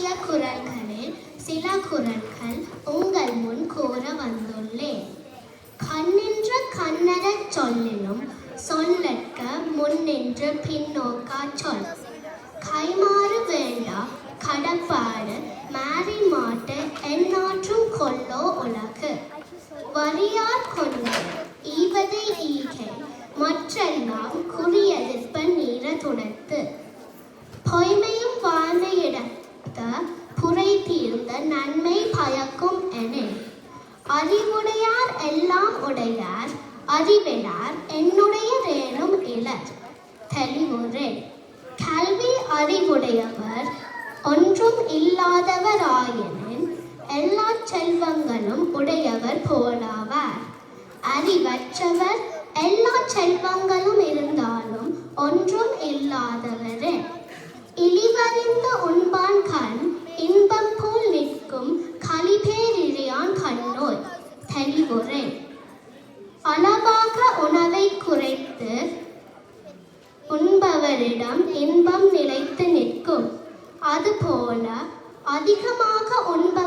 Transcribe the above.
ஆகிய குறள்களில் சில குறள்கள் உங்கள் முன் கூற வந்துள்ளேன். கண்ணின்ற கண்ணறச் சொல்லினும் சொல்லற்க முன்னின்று பின்னோக்கா சொல். கைமாறு வேண்டா கடப்பாடு மாறி மாட்டு எந்நாற்றும் கொல்லோ உலகு. வரியார் கொண்டு ஈவதை ஈகை மற்றெல்லாம் குறியெதிர்ப்ப நீர துணத்து. பொய்மையும் வாய்மையிடத்த புரை தீர்ந்த நன்மை பயக்கும் எனில். அறிவுடையார் எல்லாம் உடையார் அறிவிலார் என்னுடையதேனும் இலர். தெளிவுரை. கல்வி அறிவுடையவர் ஒன்றும் இல்லாதவர் ஆயினின் எல்லா செல்வங்களும் உடையவர் போலாவார். அறிவற்றவர் எல்லா செல்வங்களும் இருந்தாலும் ஒன்றும் இல்லாதவரே. இழிவறிந்து உண்பான் கண் இன்பம் போல் நிற்கும் களிபேரிழியான் கண்ணோய். தெளிவுரை. அளவாக உணவை குறைத்து உண்பவரிடம் இன்பம் நிலைத்து நிற்கும். அதுபோல அதிகமாக உண்ப